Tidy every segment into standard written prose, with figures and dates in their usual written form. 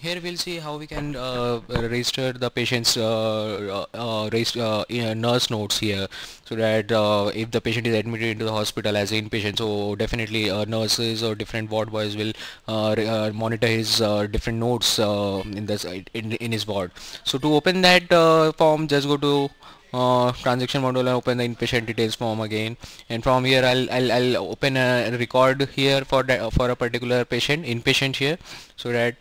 Here we'll see how we can register the patient's nurse notes here, so that if the patient is admitted into the hospital as an inpatient, so definitely nurses or different ward boys will monitor his different notes in this in his ward. So to open that form, just go to transaction module and open the inpatient details form again, and from here I'll open a record here for for a particular patient inpatient here, so that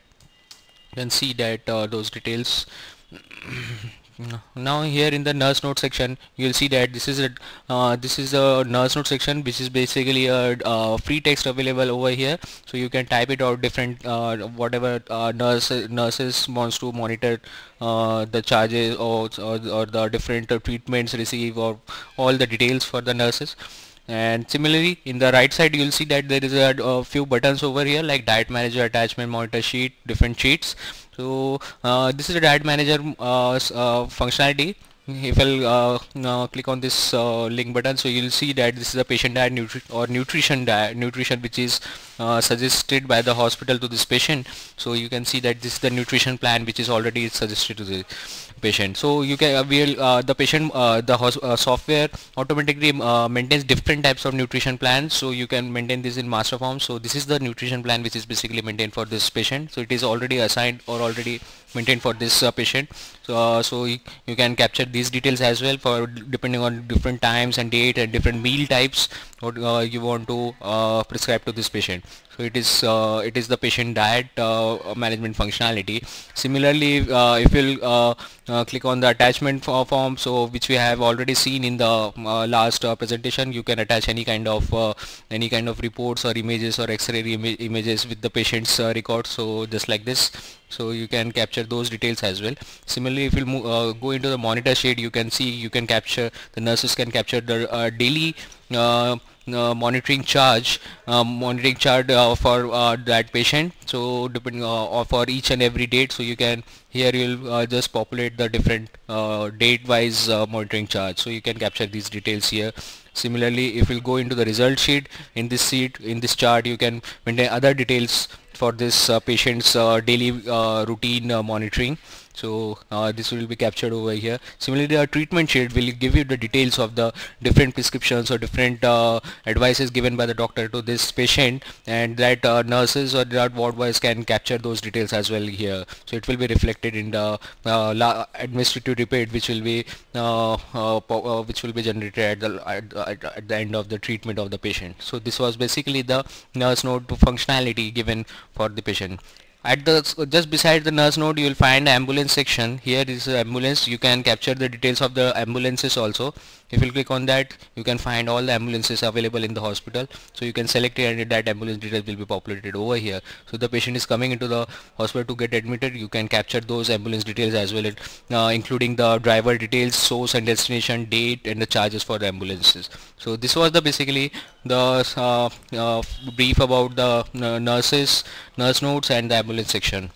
you can see that those details. Now here in the nurse note section you'll see that this is a nurse note section, which is basically a free text available over here, so you can type it out different whatever nurses wants to monitor the charges, or the different treatments received, or all the details for the nurses. And similarly in the right side you'll see that there is a few buttons over here like diet manager, attachment, monitor sheet, different sheets. So this is a diet manager functionality. If I'll click on this link button, so you'll see that this is a patient diet nutrition which is suggested by the hospital to this patient. So you can see that this is the nutrition plan which is already suggested to the patient. So you can the patient software automatically maintains different types of nutrition plans, so you can maintain this in master form. So this is the nutrition plan which is basically maintained for this patient, so it is already assigned or already maintained for this patient. So you can capture these details as well, for depending on different times and date and different meal types what you want to prescribe to this patient. So it is the patient diet management functionality. Similarly, if you'll click on the attachment form, so which we have already seen in the last presentation, you can attach any kind of reports or images or X-ray images with the patient's record. So just like this, so you can capture those details as well. Similarly, if you go into the monitor sheet, you can see the nurses can capture the daily monitoring chart for that patient. So depending for each and every date, so you can here you'll just populate the different date wise monitoring chart, so you can capture these details here. Similarly, if you'll go into the result sheet, in this chart you can maintain other details for this patient's daily routine monitoring. So this will be captured over here. Similarly, the treatment sheet will give you the details of the different prescriptions or different advices given by the doctor to this patient, and that nurses or that ward boys can capture those details as well here. So it will be reflected in the administrative report, which will be generated at the end of the treatment of the patient. So this was basically the nurse note functionality given for the patient. At the just beside the nurse note, you will find the ambulance section. Here is the ambulance. You can capture the details of the ambulances also. If you click on that, you can find all the ambulances available in the hospital. So you can select it, and that ambulance details will be populated over here. So the patient is coming into the hospital to get admitted. You can capture those ambulance details as well, including the driver details, source and destination, date, and the charges for the ambulances. So this was the basically the brief about the nurse notes and the ambulance section.